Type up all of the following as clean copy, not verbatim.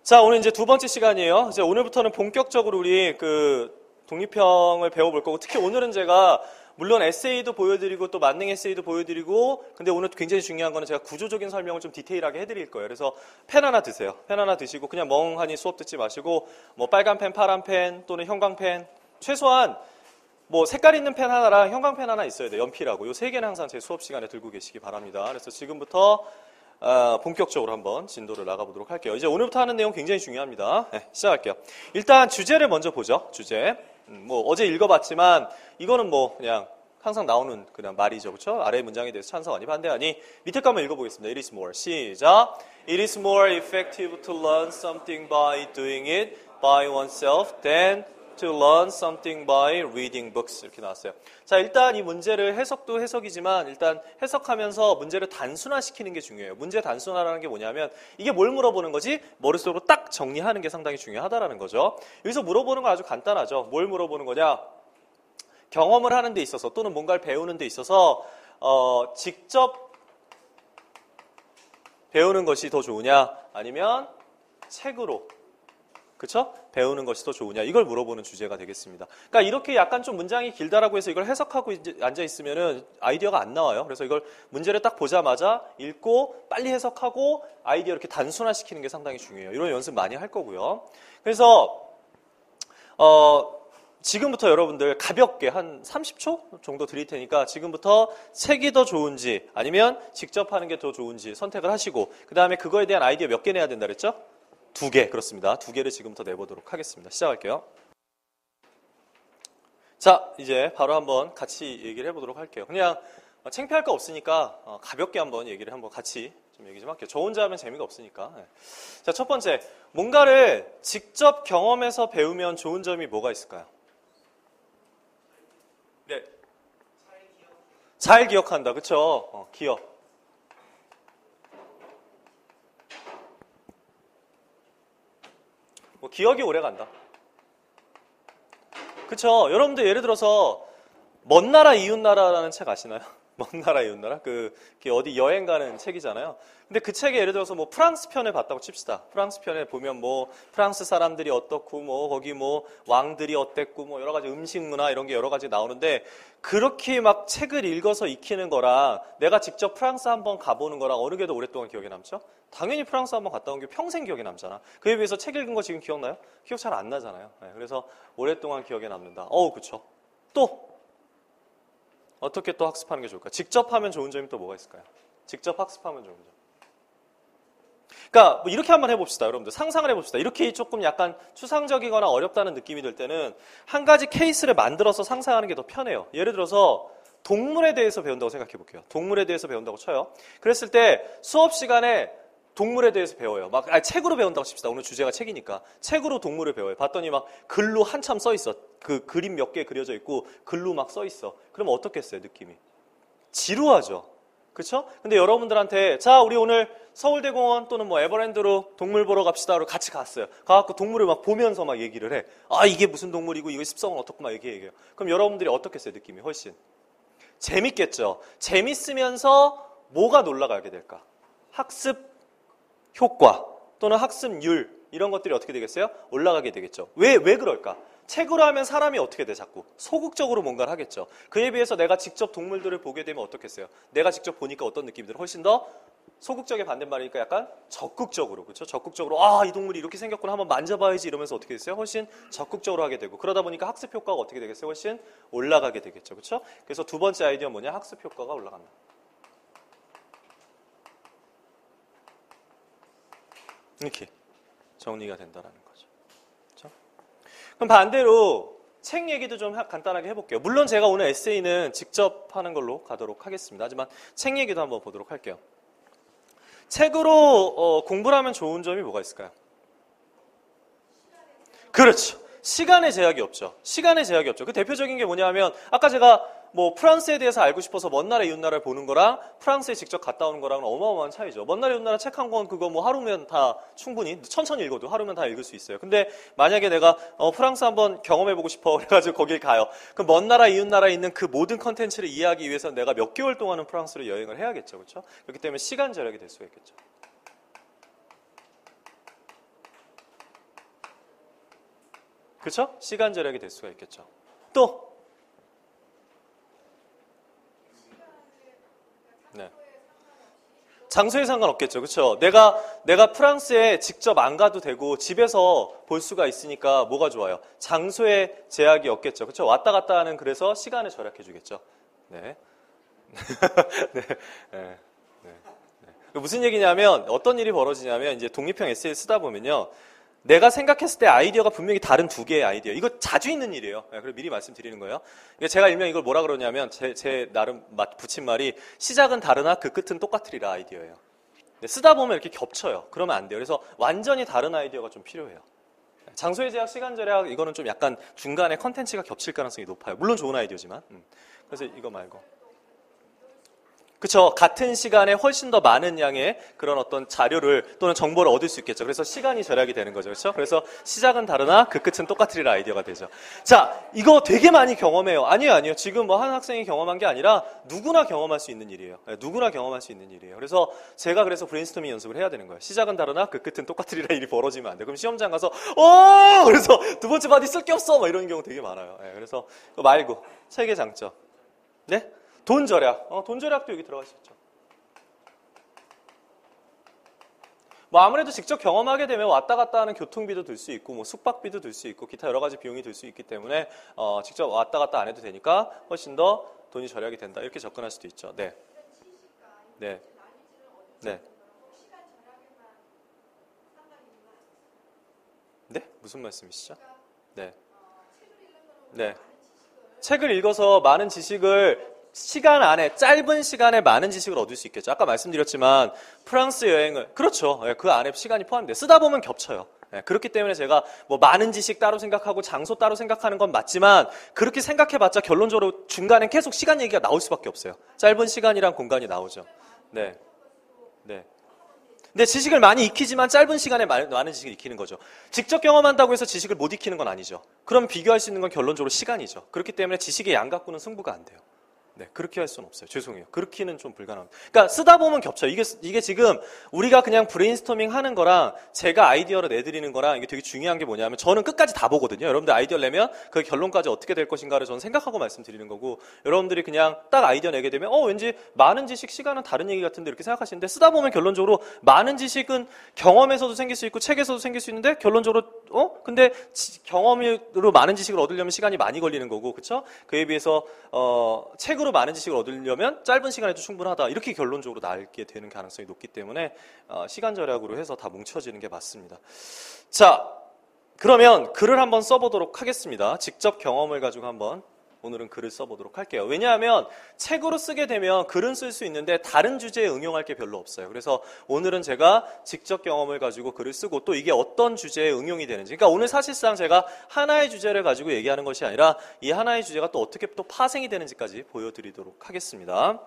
자, 오늘 이제 두 번째 시간이에요. 이제 오늘부터는 본격적으로 우리 독립형을 배워볼 거고, 특히 오늘은 제가 물론 에세이도 보여드리고 또 만능 에세이도 보여드리고, 근데 오늘 굉장히 중요한 거는 제가 구조적인 설명을 좀 디테일하게 해드릴 거예요. 그래서 펜 하나 드세요. 펜 하나 드시고 그냥 멍하니 수업 듣지 마시고, 뭐 빨간 펜, 파란 펜 또는 형광펜, 최소한 뭐 색깔 있는 펜 하나랑 형광펜 하나 있어야 돼요. 연필하고. 요 세 개는 항상 제 수업 시간에 들고 계시기 바랍니다. 그래서 지금부터 본격적으로 한번 진도를 나가보도록 할게요. 이제 오늘부터 하는 내용 굉장히 중요합니다. 네, 시작할게요. 일단 주제를 먼저 보죠. 주제. 뭐 어제 읽어봤지만 이거는 뭐 그냥 항상 나오는 그냥 말이죠. 그렇죠? 아래 문장에 대해서 찬성하니 반대하니. 밑에 거 한번 읽어보겠습니다. It is more. 시작. It is more effective to learn something by doing it by oneself than to learn something by reading books. 이렇게 나왔어요. 자, 일단 이 문제를 해석도 해석이지만 일단 해석하면서 문제를 단순화시키는 게 중요해요. 문제 단순화라는 게 뭐냐면 이게 뭘 물어보는 거지? 머릿속으로 딱 정리하는 게 상당히 중요하다라는 거죠. 여기서 물어보는 건 아주 간단하죠. 뭘 물어보는 거냐? 경험을 하는 데 있어서 또는 뭔가를 배우는 데 있어서 직접 배우는 것이 더 좋으냐? 아니면 책으로 그쵸? 배우는 것이 더 좋으냐? 이걸 물어보는 주제가 되겠습니다. 그러니까 이렇게 약간 좀 문장이 길다라고 해서 이걸 해석하고 앉아있으면은 아이디어가 안 나와요. 그래서 이걸 문제를 딱 보자마자 읽고 빨리 해석하고 아이디어 이렇게 단순화시키는 게 상당히 중요해요. 이런 연습 많이 할 거고요. 그래서, 지금부터 여러분들 가볍게 한 30초 정도 드릴 테니까 지금부터 책이 더 좋은지 아니면 직접 하는 게 더 좋은지 선택을 하시고 그 다음에 그거에 대한 아이디어 몇 개 내야 된다 그랬죠? 2개, 그렇습니다. 2개를 지금부터 내보도록 하겠습니다. 시작할게요. 자, 이제 바로 한번 같이 얘기를 해보도록 할게요. 그냥 창피할 거 없으니까 가볍게 한번 얘기를 한번 같이 좀 얘기 좀 할게요. 저 혼자 하면 재미가 없으니까. 네. 자, 첫 번째, 뭔가를 직접 경험해서 배우면 좋은 점이 뭐가 있을까요? 네. 잘 기억한다, 그쵸? 기억. 기억이 오래 간다. 그쵸? 여러분들 예를 들어서 먼 나라 이웃 나라라는 책 아시나요? 먼 나라 이웃 나라? 어디 여행 가는 책이잖아요. 근데 그 책에 예를 들어서 뭐 프랑스 편을 봤다고 칩시다. 프랑스 편에 보면 뭐 프랑스 사람들이 어떻고 뭐 거기 뭐 왕들이 어땠고 뭐 여러 가지 음식 문화 이런 게 여러 가지 나오는데 그렇게 막 책을 읽어서 익히는 거랑 내가 직접 프랑스 한번 가보는 거랑 어느 게 더 오랫동안 기억에 남죠? 당연히 프랑스 한번 갔다 온 게 평생 기억에 남잖아. 그에 비해서 책 읽은 거 지금 기억나요? 기억 잘 안 나잖아요. 네, 그래서 오랫동안 기억에 남는다. 그쵸. 또 어떻게 또 학습하는 게 좋을까? 직접 하면 좋은 점이 또 뭐가 있을까요? 직접 학습하면 좋은 점. 그러니까 뭐 이렇게 한번 해봅시다. 여러분들 상상을 해봅시다. 이렇게 조금 약간 추상적이거나 어렵다는 느낌이 들 때는 한 가지 케이스를 만들어서 상상하는 게 더 편해요. 예를 들어서 동물에 대해서 배운다고 생각해 볼게요. 동물에 대해서 배운다고 쳐요. 그랬을 때 수업 시간에 동물에 대해서 배워요. 책으로 배운다고 칩시다. 오늘 주제가 책이니까. 책으로 동물을 배워요. 봤더니 막 글로 한참 써 있어. 그 그림 몇 개 그려져 있고 글로 막 써 있어. 그럼 어떻겠어요, 느낌이? 지루하죠. 그쵸? 근데 여러분들한테 자, 우리 오늘 서울대공원 또는 뭐 에버랜드로 동물 보러 갑시다로 같이 갔어요. 가갖고 동물을 막 보면서 막 얘기를 해. 이게 무슨 동물이고 이거 습성은 어떻고 막 얘기해요. 그럼 여러분들이 어떻겠어요, 느낌이? 훨씬 재밌겠죠. 재밌으면서 뭐가 놀라가게 될까? 학습 효과 또는 학습률 이런 것들이 어떻게 되겠어요? 올라가게 되겠죠. 왜 그럴까? 책으로 하면 사람이 어떻게 돼 자꾸? 소극적으로 뭔가를 하겠죠. 그에 비해서 내가 직접 동물들을 보게 되면 어떻겠어요? 내가 직접 보니까 어떤 느낌이 들어? 훨씬 더 소극적의 반대말이니까 약간 적극적으로, 그렇죠? 적극적으로 이 동물이 이렇게 생겼구나 한번 만져봐야지 이러면서 어떻게 됐어요? 훨씬 적극적으로 하게 되고 그러다 보니까 학습 효과가 어떻게 되겠어요? 훨씬 올라가게 되겠죠. 그렇죠? 그래서 두 번째 아이디어 뭐냐? 학습 효과가 올라간다. 이렇게 정리가 된다는 거죠. 그렇죠? 그럼 반대로 책 얘기도 좀 간단하게 해볼게요. 물론 제가 오늘 에세이는 직접 하는 걸로 가도록 하겠습니다. 하지만 책 얘기도 한번 보도록 할게요. 책으로 공부를 하면 좋은 점이 뭐가 있을까요? 그렇죠. 시간의 제약이 없죠. 시간의 제약이 없죠. 그 대표적인 게 뭐냐 하면 아까 제가 뭐 프랑스에 대해서 알고 싶어서 먼 나라 이웃 나라를 보는 거랑 프랑스에 직접 갔다 오는 거랑은 어마어마한 차이죠. 먼 나라 이웃 나라 책 한 권 그거 뭐 하루면 다 충분히 천천히 읽어도 하루면 다 읽을 수 있어요. 근데 만약에 내가 프랑스 한번 경험해보고 싶어 그래가지고 거길 가요. 그럼 먼 나라 이웃 나라에 있는 그 모든 컨텐츠를 이해하기 위해서 내가 몇 개월 동안은 프랑스를 여행을 해야겠죠. 그렇죠? 그렇기 때문에 시간 절약이 될 수가 있겠죠. 그렇죠? 시간 절약이 될 수가 있겠죠. 또 네. 장소에 상관없겠죠. 그렇죠? 내가 프랑스에 직접 안 가도 되고 집에서 볼 수가 있으니까 뭐가 좋아요? 장소에 제약이 없겠죠. 그렇죠? 왔다 갔다 하는 그래서 시간을 절약해 주겠죠. 네. 네. 네. 네. 무슨 얘기냐면 어떤 일이 벌어지냐면 이제 독립형 에세이 쓰다 보면요. 내가 생각했을 때 아이디어가 분명히 다른 두 개의 아이디어. 이거 자주 있는 일이에요. 그래서 미리 말씀드리는 거예요. 제가 일명 이걸 뭐라 그러냐면 제 나름 붙인 말이 시작은 다르나 그 끝은 똑같으리라 아이디어예요. 쓰다 보면 이렇게 겹쳐요. 그러면 안 돼요. 그래서 완전히 다른 아이디어가 좀 필요해요. 장소의 제약, 시간 절약 이거는 좀 약간 중간에 컨텐츠가 겹칠 가능성이 높아요. 물론 좋은 아이디어지만. 그래서 이거 말고. 그렇죠. 같은 시간에 훨씬 더 많은 양의 그런 어떤 자료를 또는 정보를 얻을 수 있겠죠. 그래서 시간이 절약이 되는 거죠. 그렇죠? 그래서 시작은 다르나 그 끝은 똑같으리라 아이디어가 되죠. 자, 이거 되게 많이 경험해요. 아니에요. 지금 뭐 한 학생이 경험한 게 아니라 누구나 경험할 수 있는 일이에요. 누구나 경험할 수 있는 일이에요. 그래서 제가 브레인스토밍 연습을 해야 되는 거예요. 시작은 다르나 그 끝은 똑같으리라 일이 벌어지면 안 돼요. 그럼 시험장 가서 그래서 두 번째 바디 쓸 게 없어 막 이런 경우 되게 많아요. 그래서 그거 말고 책의 장점. 네? 돈 절약. 돈 절약도 여기 들어갈 수 있죠. 뭐 아무래도 직접 경험하게 되면 왔다 갔다 하는 교통비도 들 수 있고, 뭐 숙박비도 들 수 있고, 기타 여러 가지 비용이 들 수 있기 때문에, 직접 왔다 갔다 안 해도 되니까 훨씬 더 돈이 절약이 된다. 이렇게 접근할 수도 있죠. 네. 네. 네. 네? 무슨 말씀이시죠? 네. 네. 책을 읽어서 많은 지식을 시간 안에 짧은 시간에 많은 지식을 얻을 수 있겠죠. 아까 말씀드렸지만 프랑스 여행을 그렇죠. 그 안에 시간이 포함돼요. 쓰다 보면 겹쳐요. 그렇기 때문에 제가 뭐 많은 지식 따로 생각하고 장소 따로 생각하는 건 맞지만 그렇게 생각해봤자 결론적으로 중간에 계속 시간 얘기가 나올 수밖에 없어요. 짧은 시간이랑 공간이 나오죠. 네. 네. 근데 지식을 많이 익히지만 짧은 시간에 많은 지식을 익히는 거죠. 직접 경험한다고 해서 지식을 못 익히는 건 아니죠. 그럼 비교할 수 있는 건 결론적으로 시간이죠. 그렇기 때문에 지식의 양 갖고는 승부가 안 돼요. 네, 그렇게 할 수는 없어요. 죄송해요. 그렇게는 좀 불가능합니다. 그러니까 쓰다 보면 겹쳐요. 이게 지금 우리가 그냥 브레인스토밍 하는 거랑 제가 아이디어를 내드리는 거랑 이게 되게 중요한 게 뭐냐면 저는 끝까지 다 보거든요. 여러분들 아이디어 내면 그 결론까지 어떻게 될 것인가를 저는 생각하고 말씀드리는 거고 여러분들이 그냥 딱 아이디어 내게 되면 왠지 많은 지식 시간은 다른 얘기 같은데 이렇게 생각하시는데 쓰다 보면 결론적으로 많은 지식은 경험에서도 생길 수 있고 책에서도 생길 수 있는데 결론적으로 근데 경험으로 많은 지식을 얻으려면 시간이 많이 걸리는 거고 그렇죠? 그에 비해서 책으로 많은 지식을 얻으려면 짧은 시간에도 충분하다. 이렇게 결론적으로 나게 되는 가능성이 높기 때문에 시간 절약으로 해서 다 뭉쳐지는 게 맞습니다. 자, 그러면 글을 한번 써보도록 하겠습니다. 직접 경험을 가지고 한번 오늘은 글을 써보도록 할게요. 왜냐하면 책으로 쓰게 되면 글은 쓸 수 있는데 다른 주제에 응용할 게 별로 없어요. 그래서 오늘은 제가 직접 경험을 가지고 글을 쓰고 또 이게 어떤 주제에 응용이 되는지. 그러니까 오늘 사실상 제가 하나의 주제를 가지고 얘기하는 것이 아니라 이 하나의 주제가 또 어떻게 또 파생이 되는지까지 보여드리도록 하겠습니다.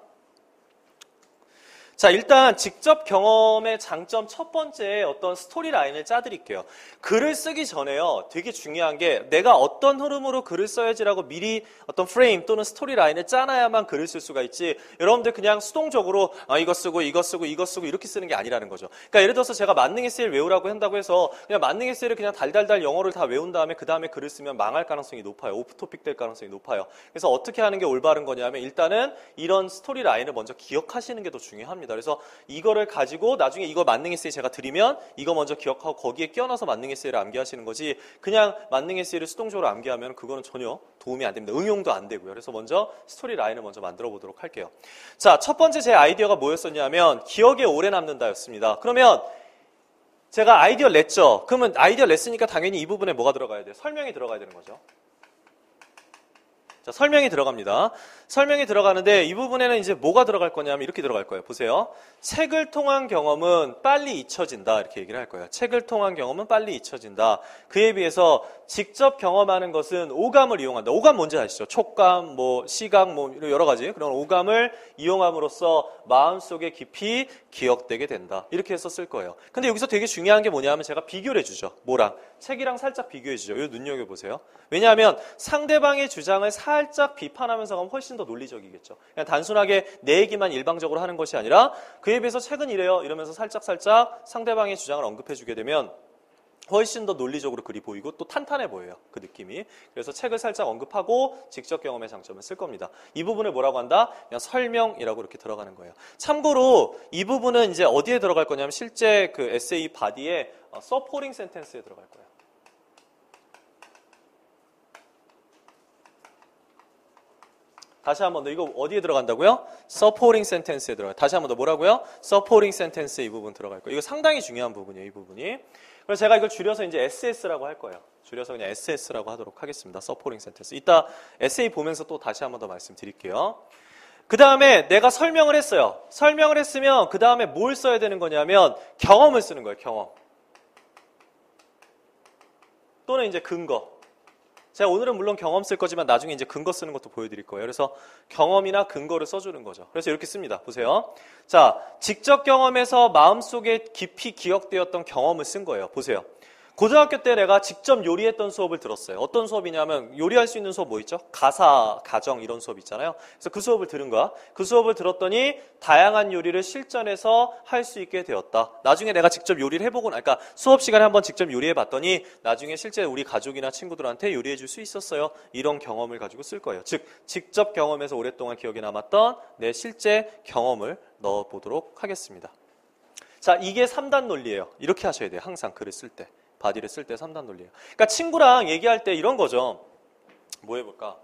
자, 일단 직접 경험의 장점 첫 번째 어떤 스토리 라인을 짜드릴게요. 글을 쓰기 전에요. 되게 중요한 게 내가 어떤 흐름으로 글을 써야지라고 미리 어떤 프레임 또는 스토리 라인을 짜놔야만 글을 쓸 수가 있지. 여러분들 그냥 수동적으로 이거 쓰고 이거 쓰고 이거 쓰고 이렇게 쓰는 게 아니라는 거죠. 그러니까 예를 들어서 제가 만능 에세이를 외우라고 한다고 해서 그냥 만능 에세이를 그냥 달달달 영어를 다 외운 다음에 그 다음에 글을 쓰면 망할 가능성이 높아요. 오프 토픽 될 가능성이 높아요. 그래서 어떻게 하는 게 올바른 거냐면 일단은 이런 스토리 라인을 먼저 기억하시는 게 더 중요합니다. 그래서 이거를 가지고 나중에 이거 만능 에세이 제가 드리면 이거 먼저 기억하고 거기에 끼워넣어서 만능 에세이를 암기하시는 거지 그냥 만능 에세이를 수동적으로 암기하면 그거는 전혀 도움이 안 됩니다. 응용도 안 되고요. 그래서 먼저 스토리 라인을 먼저 만들어 보도록 할게요. 자, 첫 번째 제 아이디어가 뭐였었냐면 기억에 오래 남는다였습니다. 그러면 제가 아이디어 냈죠. 그러면 아이디어 냈으니까 당연히 이 부분에 뭐가 들어가야 돼요? 설명이 들어가야 되는 거죠. 자, 설명이 들어갑니다. 설명이 들어가는데 이 부분에는 이제 뭐가 들어갈 거냐면 이렇게 들어갈 거예요. 보세요. 책을 통한 경험은 빨리 잊혀진다. 이렇게 얘기를 할 거예요. 책을 통한 경험은 빨리 잊혀진다. 그에 비해서 직접 경험하는 것은 오감을 이용한다. 오감 뭔지 아시죠? 촉감, 뭐 시각, 뭐 여러 가지 그런 오감을 이용함으로써 마음속에 깊이 기억되게 된다. 이렇게 해서 쓸 거예요. 근데 여기서 되게 중요한 게 뭐냐면 제가 비교를 해주죠. 뭐랑? 책이랑 살짝 비교해주죠. 이거 눈여겨보세요. 왜냐하면 상대방의 주장을 살짝 비판하면서 가면 훨씬 더 논리적이겠죠. 그냥 단순하게 내 얘기만 일방적으로 하는 것이 아니라 그에 비해서 책은 이래요. 이러면서 살짝 상대방의 주장을 언급해주게 되면 훨씬 더 논리적으로 글이 보이고 또 탄탄해 보여요. 그 느낌이. 그래서 책을 살짝 언급하고 직접 경험의 장점을 쓸 겁니다. 이 부분을 뭐라고 한다? 그냥 설명이라고 이렇게 들어가는 거예요. 참고로 이 부분은 이제 어디에 들어갈 거냐면 실제 그 에세이 바디에 서포팅 센텐스에 들어갈 거예요. 다시 한 번 더, 이거 어디에 들어간다고요? supporting sentence에 들어가요. 다시 한 번 더 뭐라고요? supporting sentence에 이 부분 들어갈 거예요. 이거 상당히 중요한 부분이에요, 이 부분이. 그래서 제가 이걸 줄여서 이제 SS라고 할 거예요. 줄여서 그냥 SS라고 하도록 하겠습니다. supporting sentence. 이따 에세이 보면서 또 다시 한 번 더 말씀드릴게요. 그 다음에 내가 설명을 했어요. 설명을 했으면 그 다음에 뭘 써야 되는 거냐면 경험을 쓰는 거예요, 경험. 또는 이제 근거. 제가 오늘은 물론 경험 쓸 거지만 나중에 이제 근거 쓰는 것도 보여드릴 거예요. 그래서 경험이나 근거를 써주는 거죠. 그래서 이렇게 씁니다. 보세요. 자, 직접 경험에서 마음속에 깊이 기억되었던 경험을 쓴 거예요. 보세요. 고등학교 때 내가 직접 요리했던 수업을 들었어요. 어떤 수업이냐면 요리할 수 있는 수업 뭐 있죠? 가사, 가정 이런 수업 있잖아요. 그래서 그 수업을 들은 거야. 그 수업을 들었더니 다양한 요리를 실전에서 할 수 있게 되었다. 나중에 내가 직접 요리를 해보고 그러니까 수업 시간에 한번 직접 요리해봤더니 나중에 실제 우리 가족이나 친구들한테 요리해줄 수 있었어요. 이런 경험을 가지고 쓸 거예요. 즉 직접 경험에서 오랫동안 기억에 남았던 내 실제 경험을 넣어보도록 하겠습니다. 자, 이게 3단 논리예요. 이렇게 하셔야 돼요. 항상 글을 쓸 때. 바디를 쓸 때 3단 논리예요. 그러니까 친구랑 얘기할 때 이런 거죠. 뭐 해볼까?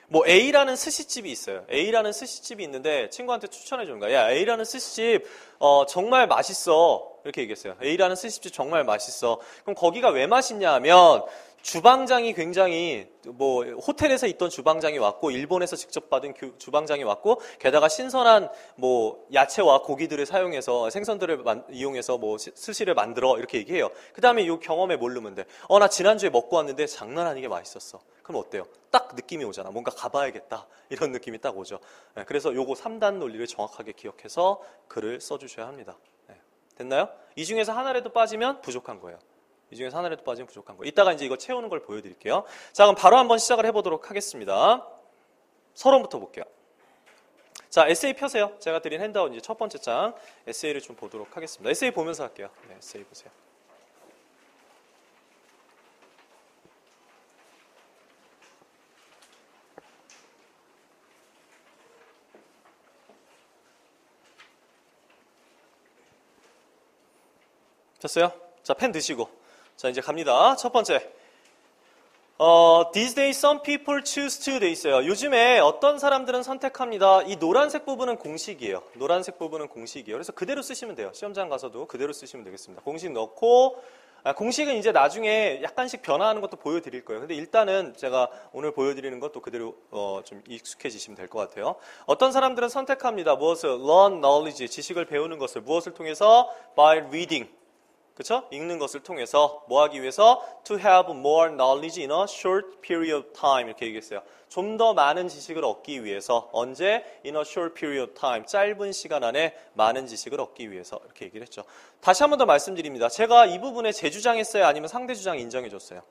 뭐 A라는 스시집이 있어요. A라는 스시집이 있는데 친구한테 추천해 주는 거야. 야, A라는 스시집 정말 맛있어. 이렇게 얘기했어요. A라는 스시집 정말 맛있어. 그럼 거기가 왜 맛있냐 하면 주방장이 굉장히 뭐 호텔에서 있던 주방장이 왔고 일본에서 직접 받은 주방장이 왔고 게다가 신선한 뭐 야채와 고기들을 사용해서 생선들을 이용해서 뭐 스시를 만들어 이렇게 얘기해요. 그 다음에 이 경험에 모르면 돼. 나 지난주에 먹고 왔는데 장난 아니게 맛있었어. 그럼 어때요? 딱 느낌이 오잖아. 뭔가 가봐야겠다. 이런 느낌이 딱 오죠. 네, 그래서 요거 3단 논리를 정확하게 기억해서 글을 써주셔야 합니다. 네, 됐나요? 이 중에서 하나라도 빠지면 부족한 거예요. 이 중에서 하나라도 빠지면 부족한 거예요. 이따가 이제 이거 채우는 걸 보여드릴게요. 자, 그럼 바로 한번 시작을 해보도록 하겠습니다. 서론부터 볼게요. 자, 에세이 펴세요. 제가 드린 핸드아웃 이제 첫 번째 장 에세이를 좀 보도록 하겠습니다. 에세이 보면서 할게요. 네, 에세이 보세요. 됐어요? 자, 펜 드시고. 자, 이제 갑니다. 첫 번째. These days some people choose to 돼 있어요. 요즘에 어떤 사람들은 선택합니다. 이 노란색 부분은 공식이에요. 노란색 부분은 공식이에요. 그래서 그대로 쓰시면 돼요. 시험장 가서도 그대로 쓰시면 되겠습니다. 공식 넣고, 공식은 이제 나중에 약간씩 변화하는 것도 보여드릴 거예요. 근데 일단은 제가 오늘 보여드리는 것도 그대로 좀 익숙해지시면 될 것 같아요. 어떤 사람들은 선택합니다. 무엇을? Learn knowledge, 지식을 배우는 것을. 무엇을 통해서? By reading. 그쵸? 읽는 것을 통해서 뭐 하기 위해서? To have more knowledge in a short period of time 이렇게 얘기했어요. 좀 더 많은 지식을 얻기 위해서 언제? In a short period of time 짧은 시간 안에 많은 지식을 얻기 위해서 이렇게 얘기를 했죠. 다시 한 번 더 말씀드립니다. 제가 이 부분에 제 주장했어요? 아니면 상대 주장 인정해줬어요?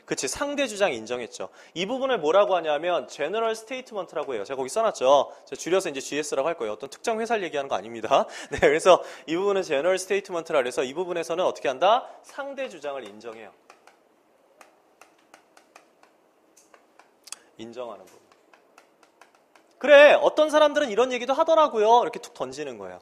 그치, 상대 주장 인정했죠. 이 부분을 뭐라고 하냐면 General Statement라고 해요. 제가 거기 써놨죠. 제가 줄여서 이제 GS라고 할 거예요. 어떤 특정 회사를 얘기하는 거 아닙니다. 네, 그래서 이 부분은 General Statement라 그래서 이 부분에서는 어떻게 한다? 상대 주장을 인정해요. 인정하는 부분. 그래, 어떤 사람들은 이런 얘기도 하더라고요. 이렇게 툭 던지는 거예요.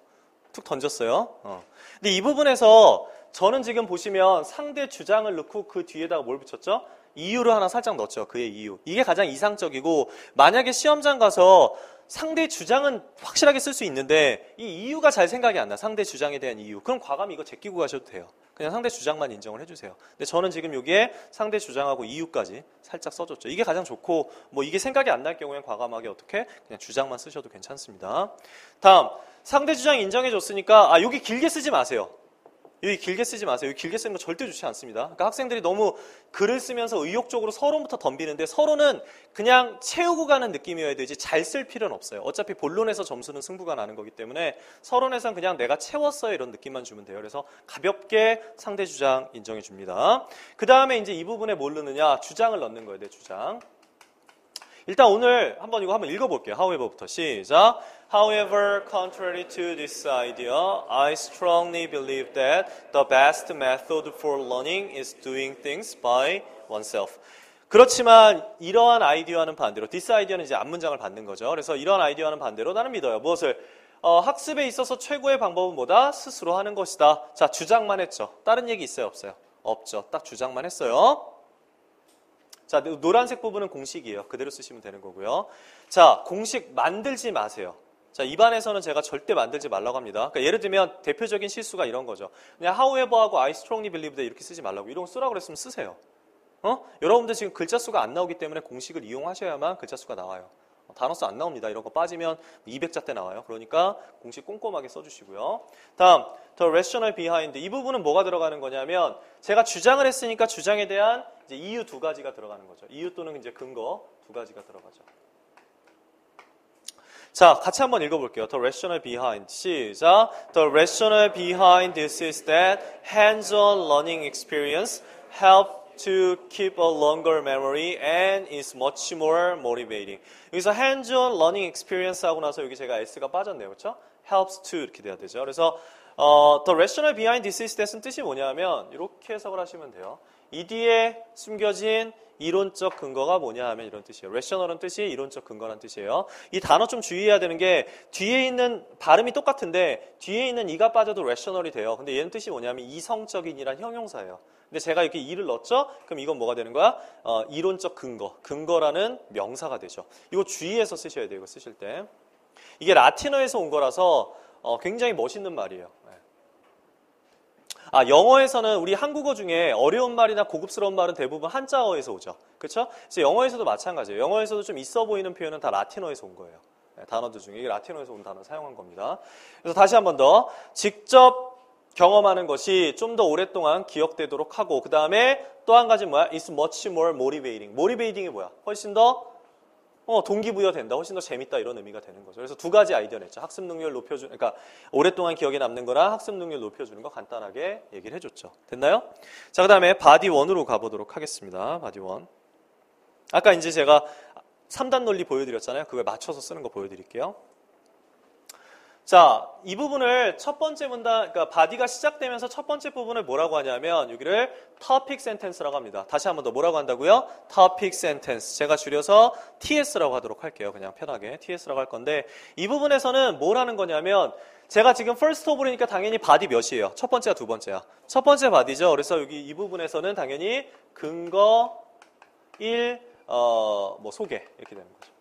툭 던졌어요. 근데 이 부분에서 저는 지금 보시면 상대 주장을 넣고 그 뒤에다가 뭘 붙였죠? 이유를 하나 살짝 넣었죠. 그의 이유. 이게 가장 이상적이고 만약에 시험장 가서 상대 주장은 확실하게 쓸 수 있는데 이 이유가 잘 생각이 안 나. 상대 주장에 대한 이유. 그럼 과감히 이거 제끼고 가셔도 돼요. 그냥 상대 주장만 인정을 해주세요. 근데 저는 지금 여기에 상대 주장하고 이유까지 살짝 써줬죠. 이게 가장 좋고 뭐 이게 생각이 안 날 경우엔 과감하게 어떻게 그냥 주장만 쓰셔도 괜찮습니다. 다음 상대 주장 인정해줬으니까 여기 길게 쓰지 마세요. 여기 길게 쓰지 마세요. 여기 길게 쓰는 거 절대 좋지 않습니다. 그러니까 학생들이 너무 글을 쓰면서 의욕적으로 서론부터 덤비는데 서론은 그냥 채우고 가는 느낌이어야 되지 잘 쓸 필요는 없어요. 어차피 본론에서 점수는 승부가 나는 거기 때문에 서론에서는 그냥 내가 채웠어요 이런 느낌만 주면 돼요. 그래서 가볍게 상대 주장 인정해 줍니다. 그 다음에 이제 이 부분에 뭘 넣느냐? 주장을 넣는 거예요. 내 주장. 일단 오늘 이거 한번 읽어볼게요. however부터 시작. However, contrary to this idea, I strongly believe that the best method for learning is doing things by oneself. 그렇지만 이러한 아이디어와는 반대로, this 아이디어는 이제 앞문장을 받는 거죠. 그래서 이러한 아이디어와는 반대로 나는 믿어요. 무엇을? 학습에 있어서 최고의 방법은 뭐다? 스스로 하는 것이다. 자, 주장만 했죠. 다른 얘기 있어요? 없어요? 없죠. 딱 주장만 했어요. 자, 노란색 부분은 공식이에요. 그대로 쓰시면 되는 거고요. 자, 공식 만들지 마세요. 자, 입안에서는 제가 절대 만들지 말라고 합니다. 그러니까 예를 들면 대표적인 실수가 이런 거죠. 그냥 however하고 I strongly believe that 이렇게 쓰지 말라고. 이런 거 쓰라고 그랬으면 쓰세요. 여러분들 지금 글자 수가 안 나오기 때문에 공식을 이용하셔야만 글자 수가 나와요. 단어 수 안 나옵니다. 이런 거 빠지면 200자 때 나와요. 그러니까 공식 꼼꼼하게 써주시고요. 다음, the rational behind. 이 부분은 뭐가 들어가는 거냐면 제가 주장을 했으니까 주장에 대한 이제 이유 두 가지가 들어가는 거죠. 이유 또는 이제 근거 두 가지가 들어가죠. 자, 같이 한번 읽어볼게요. The rational behind. 시작. The rational behind this is that hands-on learning experience help to keep a longer memory and is much more motivating. 여기서 hands-on learning experience 하고 나서 여기 제가 S가 빠졌네요. 그렇죠? helps to 이렇게 돼야 되죠. 그래서 the rational behind this is that은 뜻이 뭐냐면 이렇게 해석을 하시면 돼요. 이 뒤에 숨겨진 이론적 근거가 뭐냐 하면 이런 뜻이에요. rational은 뜻이 이론적 근거란 뜻이에요. 이 단어 좀 주의해야 되는 게 뒤에 있는 발음이 똑같은데 뒤에 있는 이가 빠져도 rational이 돼요. 근데 얘는 뜻이 뭐냐면 이성적인이란 형용사예요. 근데 제가 이렇게 이를 넣었죠? 그럼 이건 뭐가 되는 거야? 이론적 근거, 근거라는 명사가 되죠. 이거 주의해서 쓰셔야 돼요. 이거 쓰실 때. 이게 라틴어에서 온 거라서 굉장히 멋있는 말이에요. 영어에서는 우리 한국어 중에 어려운 말이나 고급스러운 말은 대부분 한자어에서 오죠. 그렇죠? 그래서 영어에서도 마찬가지예요. 영어에서도 좀 있어 보이는 표현은 다 라틴어에서 온 거예요. 단어들 중에 이게 라틴어에서 온 단어 사용한 겁니다. 그래서 다시 한 번 더 직접 경험하는 것이 좀 더 오랫동안 기억되도록 하고 그 다음에 또 한 가지 뭐야? It's much more motivating. motivating이 뭐야? 훨씬 더 동기부여 된다. 훨씬 더 재밌다. 이런 의미가 되는 거죠. 그래서 두 가지 아이디어 냈죠. 학습 능력을 높여주는, 그러니까 오랫동안 기억에 남는 거랑 학습 능력을 높여주는 거 간단하게 얘기를 해줬죠. 됐나요? 자, 그 다음에 바디 1으로 가보도록 하겠습니다. 바디 1. 아까 이제 제가 3단 논리 보여드렸잖아요. 그거에 맞춰서 쓰는 거 보여드릴게요. 자, 이 부분을 첫 번째 문단, 그러니까 바디가 시작되면서 첫 번째 부분을 뭐라고 하냐면 여기를 topic sentence라고 합니다. 다시 한 번 더 뭐라고 한다고요? topic sentence. 제가 줄여서 TS라고 하도록 할게요. 그냥 편하게 TS라고 할 건데 이 부분에서는 뭘 하는 거냐면 제가 지금 first of all이니까 당연히 바디 몇이에요? 첫 번째야, 두 번째야? 첫 번째 바디죠. 그래서 여기 이 부분에서는 당연히 근거 1, 소개 이렇게 되는 거죠.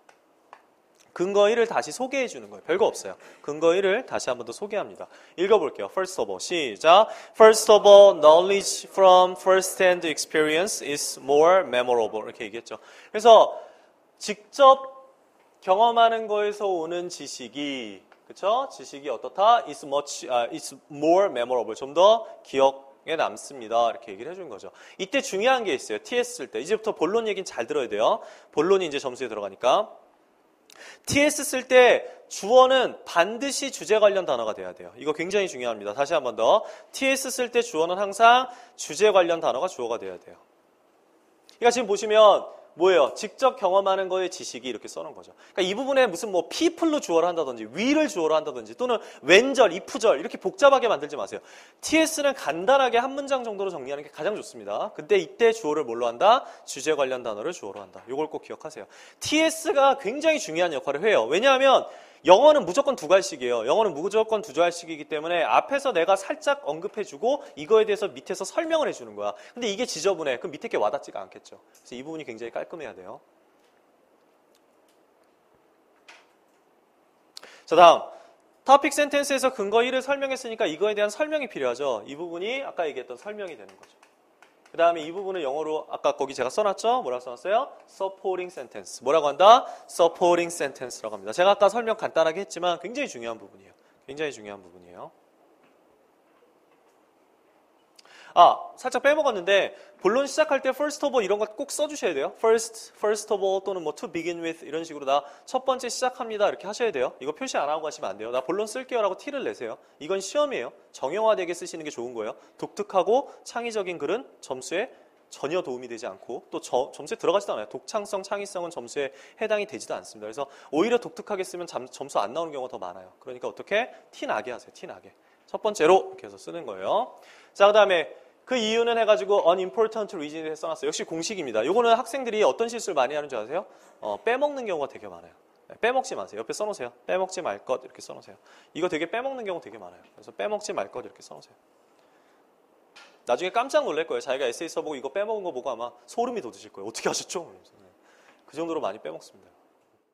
근거 1을 다시 소개해 주는 거예요. 별거 없어요. 근거 1을 다시 한 번 더 소개합니다. 읽어볼게요. First of all, 시작. First of all, knowledge from first-hand experience is more memorable. 이렇게 얘기했죠. 그래서 직접 경험하는 거에서 오는 지식이, 그렇죠? 지식이 어떻다? Is more memorable. 좀 더 기억에 남습니다. 이렇게 얘기를 해준 거죠. 이때 중요한 게 있어요. TS 쓸 때. 이제부터 본론 얘기는 잘 들어야 돼요. 본론이 이제 점수에 들어가니까. TS 쓸 때 주어는 반드시 주제 관련 단어가 돼야 돼요. 이거 굉장히 중요합니다. 다시 한 번 더. TS 쓸 때 주어는 항상 주제 관련 단어가 주어가 돼야 돼요. 그러니까 지금 보시면 뭐예요? 직접 경험하는 거에 지식이 이렇게 써놓은 거죠. 그러니까 이 부분에 무슨 people로 주어를 한다든지 위를 주어로 한다든지 또는 웬절, if절 이렇게 복잡하게 만들지 마세요. TS는 간단하게 한 문장 정도로 정리하는 게 가장 좋습니다. 근데 이때 주어를 뭘로 한다? 주제 관련 단어를 주어로 한다. 이걸 꼭 기억하세요. TS가 굉장히 중요한 역할을 해요. 왜냐하면 영어는 무조건 두 갈식이에요. 영어는 무조건 두 갈식이기 때문에 앞에서 내가 살짝 언급해주고 이거에 대해서 밑에서 설명을 해주는 거야. 근데 이게 지저분해. 그럼 밑에 게 와닿지가 않겠죠. 그래서 이 부분이 굉장히 깔끔해야 돼요. 자, 다음. 토픽 센텐스에서 근거 1을 설명했으니까 이거에 대한 설명이 필요하죠. 이 부분이 아까 얘기했던 설명이 되는 거죠. 그 다음에 이 부분을 영어로 아까 거기 제가 써놨죠? 뭐라고 써놨어요? supporting sentence. 뭐라고 한다? supporting sentence라고 합니다. 제가 아까 설명 간단하게 했지만 굉장히 중요한 부분이에요. 굉장히 중요한 부분이에요. 살짝 빼먹었는데 본론 시작할 때 first of all 이런 거 꼭 써주셔야 돼요. first of all 또는 to begin with 이런 식으로 나 첫 번째 시작합니다 이렇게 하셔야 돼요. 이거 표시 안 하고 가시면 안 돼요. 나 본론 쓸게요 라고 티를 내세요. 이건 시험이에요. 정형화되게 쓰시는 게 좋은 거예요. 독특하고 창의적인 글은 점수에 전혀 도움이 되지 않고 또 점수에 들어가지도 않아요. 독창성, 창의성은 점수에 해당이 되지도 않습니다. 그래서 오히려 독특하게 쓰면 점수 안 나오는 경우가 더 많아요. 그러니까 어떻게? 티나게 하세요. 티나게. 첫 번째로 이렇게 해서 쓰는 거예요. 자, 그 다음에 그 이유는 해가지고 unimportant reason을 써놨어요. 역시 공식입니다. 요거는 학생들이 어떤 실수를 많이 하는 줄 아세요? 빼먹는 경우가 되게 많아요. 빼먹지 마세요. 옆에 써놓으세요. 빼먹지 말 것 이렇게 써놓으세요. 이거 되게 빼먹는 경우 되게 많아요. 그래서 빼먹지 말 것 이렇게 써놓으세요. 나중에 깜짝 놀랄 거예요. 자기가 에세이 써보고 이거 빼먹은 거 보고 아마 소름이 돋으실 거예요. 어떻게 하셨죠? 그 정도로 많이 빼먹습니다.